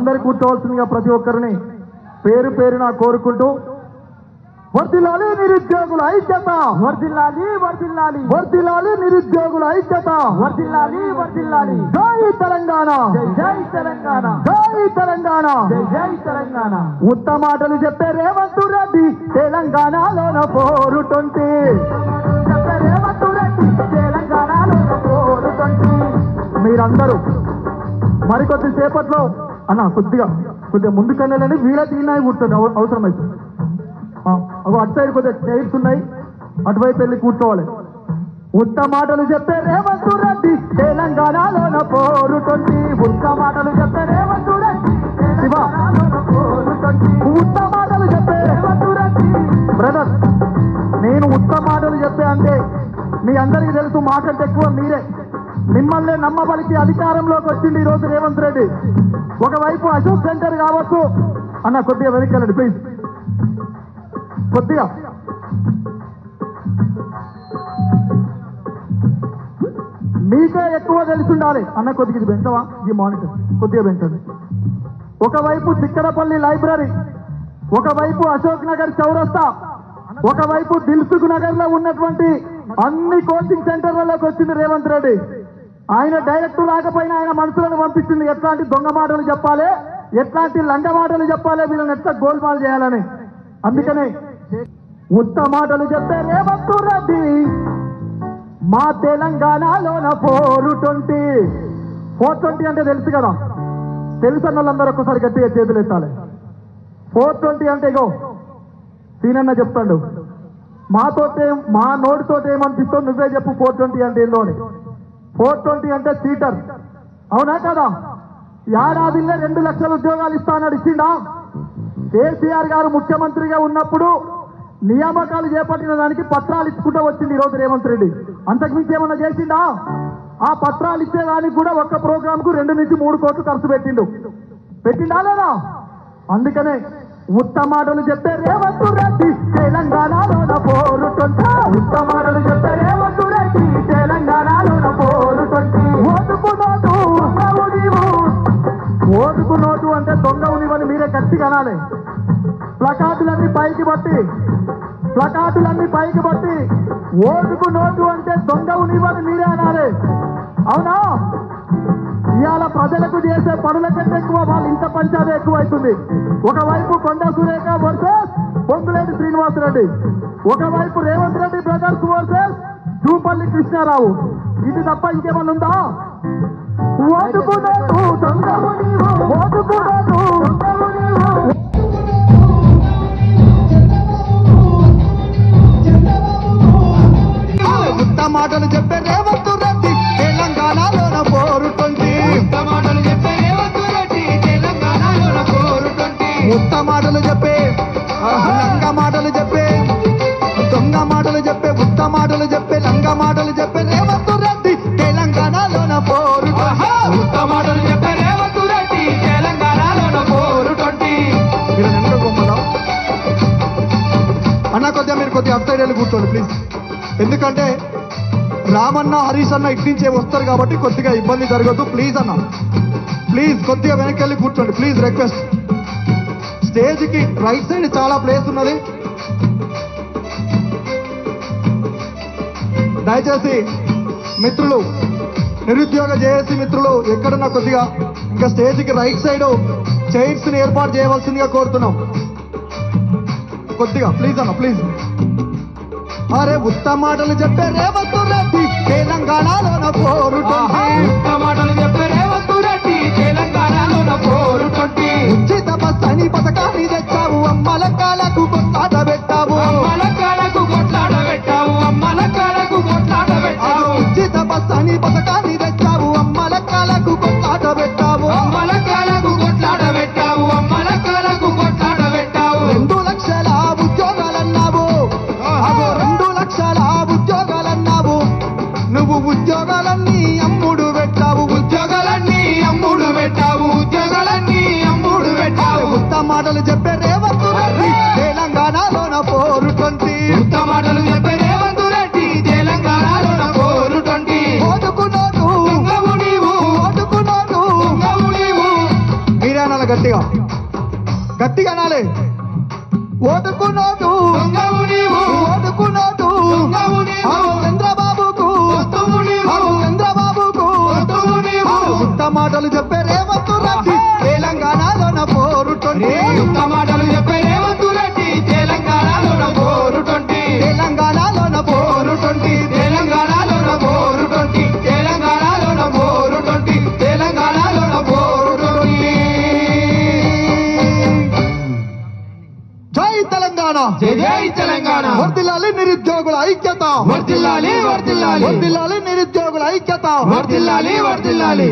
అందరు కూర్చోవలసిందిగా ప్రతి ఒక్కరిని పేరు పేరున కోరుకుంటూ వర్ధిల్లాలి నిరుద్యోగుల ఐక్యత, వర్ధిల్లాలి వర్ధిల్లాలి వర్ధిల్లాలి నిరుద్యోగుల ఐక్యత, వర్ధిల్లాలి వర్ధిల్లాలి. జై తెలంగాణ, జై తెలంగాణ, జై తెలంగాణ, జై తెలంగాణ. ఉత్తమాటలు చెప్పే రేవంత్ రెడ్డి తెలంగాణలోన పోరుటొంటి, రేవంత్ రెడ్డి తెలంగాణలో పోరుటొంటి. మీరందరూ మరికొద్ది సేపట్లో కొద్దిగా ముందుకెళ్ళాలని వీళ్ళ తీనాయి కూర్చోండి అవసరమైతే. అటు సైడ్ కొద్దిగా చైర్స్ ఉన్నాయి, అటువైపు వెళ్ళి కూర్చోవాలి. ఉత్తమాటలు చెప్పే రేవంత్ రెడ్డి తెలంగాణలోన పోరుటొంటి, ఉత్తమాటలు చెప్పే రేవంత్ రెడ్డి తెలంగాణలోన పోరుటొంటి, ఉత్తమాటలు చెప్పే రేవంత్ రెడ్డి. బ్రదర్, నేను ఉత్తమాటలు చెప్పే అంటే మీ అందరికీ తెలుసు, మాకంటే ఎక్కువ మీరే. మిమ్మల్ని నమ్మబలికి అధికారంలోకి వచ్చింది ఈరోజు రేవంత్ రెడ్డి. ఒకవైపు అశోక్ సెంటర్ కావచ్చు కొద్దిగా వెనక్కి వెళ్ళండి ప్లీజ్, కొద్దిగా. మీకే ఎక్కువ తెలిసి ఉండాలి కొద్దిగా ఇది పెంచవా, ఈ మానిటర్ కొద్దిగా పెంచండి. ఒకవైపు చిక్కడపల్లి లైబ్రరీ, ఒకవైపు అశోక్ నగర్ చౌరస్తా, ఒకవైపు దిల్సుఖ్ నగర్ లో ఉన్నటువంటి అన్ని కోచింగ్ సెంటర్లలోకి వచ్చింది రేవంత్ రెడ్డి. ఆయన డైరెక్ట్ రాకపోయినా ఆయన మనుషులను పంపించింది ఎట్లాంటి దొంగ మాటలు చెప్పాలి, ఎట్లాంటి లంగ మాటలు చెప్పాలి, వీళ్ళని ఎట్లా గోల్మాల్ చేయాలని. అందుకనే ఉత్తమాటలు చెప్పే రేవంత్ రెడ్డి మా తెలంగాణలోన 420 అంటే తెలుసు కదా, తెలుసన్న వాళ్ళందరూ ఒక్కసారి గట్టిగా చేతులు ఎత్తాలి. 420 అంటే ఇగో సీనన్న చెప్తాడు, మా నోటితో ఏమనిపిస్తుందో నువ్వే చెప్పు 420 అంటే ఏందో అని. 420 అంటే సీటర్, అవునా కదా? ఏడాదిలో 2 లక్షల ఉద్యోగాలు ఇస్తానని ఇచ్చిండా? కేసీఆర్ గారు ముఖ్యమంత్రిగా ఉన్నప్పుడు నియామకాలు చేపట్టిన దానికి పత్రాలు ఇచ్చుకుంటూ వచ్చింది ఈరోజు రేవంత్ రెడ్డి. అంతకుమించి ఏమన్నా చేసిండా? ఆ పత్రాలు ఇచ్చేదానికి కూడా ఒక్క ప్రోగ్రామ్ కు 2 నుంచి 3 కోట్లు ఖర్చు పెట్టిండా లేదా? అందుకనే ఉత్తమాటలు చెప్పే రేవంత్ రెడ్డి తెలంగాణలోన పోరుటొంటి, ఉత్తమాటలు చెప్పే రేవంత్ రెడ్డి తెలంగాణలోన పోరుటొంటి. ఓటుకు నోటు అంటే దొంగ ఉనివని మీరే గట్టిగా అనాలి. ప్లకార్డులన్నీ పైకి బట్టి ఓటుకు నోటు అంటే దొంగ ఉనివని మీరే అనాలి, అవునా? ఇవాళ ప్రజలకు చేసే పనుల కంటే ఎక్కువ వాళ్ళు ఇంత పంచాదే ఎక్కువ అవుతుంది. ఒకవైపు కొండా సురేఖ వర్సెస్ పొంగులేటి శ్రీనివాసరెడ్డి, ఒకవైపు రేవంత్ రెడ్డి బ్రదర్స్ వర్సెస్ జూపల్లి కృష్ణారావు. ఇది తప్ప ఇంకేమన్నా ఉందా? ఓటుకు నోటు దొంగ ఉనివు, ఓటుకు నోటు దొంగ ఉనివు. మాటలు చెప్పే రేవంత్ రెడ్డి తెలంగాణలోన పోరుటొంటి, మాటలు చెప్పే రేవంత్ రెడ్డి తెలంగాణలోన పోరుటొంటి. ఉత్త మాటలు చెప్పే లంగ మాటలు చెప్పే దొంగ మాటలు చెప్పే ఉత్త మాటలు చెప్పే లంగ మాటలు చెప్పే రేవంత్ రెడ్డి తెలంగాణలోన పోరుటొంటి, ఉత్త మాటలు చెప్పే రేవంత్ రెడ్డి తెలంగాణలోన పోరుటొంటి. కొద్దిగా మీరు కొద్దిగా అప్ సైడ్ వెళ్ళి కూర్చోండి ప్లీజ్. ఎందుకంటే రామన్న హరీష్ అన్న ఇట్టించే వస్తారు కాబట్టి కొద్దిగా ఇబ్బంది జరగదు. ప్లీజ్ అన్న, ప్లీజ్ కొద్దిగా వెనక్కి వెళ్ళి కూర్చోండి ప్లీజ్, రిక్వెస్ట్. స్టేజ్కి రైట్ సైడ్ చాలా ప్లేస్ ఉన్నది, దయచేసి మిత్రులు, నిరుద్యోగ జేఏసీ మిత్రులు ఎక్కడున్నా కొద్దిగా ఇంకా స్టేజ్కి రైట్ సైడ్ చైర్స్ ని ఏర్పాటు చేయవలసిందిగా కోరుతున్నాం. కొద్దిగా ప్లీజ్ అన్న ప్లీజ్. అరే ఉత్తమాటలు చెప్పే రేవంత్ రెడ్డి తెలంగాణలోన పోరుటొంటి, మాటలు చెప్పే రేవంత్ రెడ్డి తెలంగాణలోన పోరుటొంటి. ఉచిత బస్ అని పథకాన్ని తెచ్చావు, అమ్మల కాలకు కొట్లాట పెట్టావు, అమ్మల కాలకు కొట్లాట పెట్టావు, అమ్మల కాలకు కొట్లాట పెట్టావు. ఉచిత బస్ అని పథకాన్ని తెచ్చావు, అమ్మల కాలకు కొట్లాట పెట్టావు, అమ్మల కాలకు కొట్లాట పెట్టావు, అమ్మల కాలకు కొట్లాట పెట్టావు. 2 లక్షల ఉద్యోగాలన్నావు, 2 లక్షల ఉద్యోగాలన్నావు, నువ్వు ఉద్యోగాలన్నీ అమ్ముడు పెట్టావు, ఉద్యోగాలన్నీ అమ్ముడు పెట్టావు, ఉద్యోగాలన్నీ అమ్ముడు పెట్టావు. ఉత్త మాటలు చెప్పే రేవంత్ రెడ్డి తెలంగాణ గట్టిగా గట్టిగా అనాలి. ఓటుకు నోటు దొంగవు నీవు, ఓటుకు నోటు దొంగవు నీవు, చంద్రబాబుకు దొంగవు నీవు, చంద్రబాబుకు దొంగవు నీవు. ఉత్త మాటలు చెప్పే రేవంత్ రెడ్డి తెలంగాణలోన పోరుటొండి. యుక్త మాటలు చెప్పే రేవంత్ రెడ్డి తెలంగాణలోన పోరుటొంటి, తెలంగాణలోన పోరుటొండి. తెలంగాణలోన పోరుటొంటి, తెలంగాణలోన పోరుటొంటి, తెలంగాణలోన పోరుటొంటి. జై తెలంగాణ, జై జై తెలంగాణ. వర్ధిల్లాలి నిరుద్యోగుల ఐక్యత, వర్ధిల్లాలి వర్ధిల్లాలి, వర్ధిల్లాలి నిరుద్యోగుల ఐక్యత, వర్ధిల్లాలి వర్ధిల్లాలి.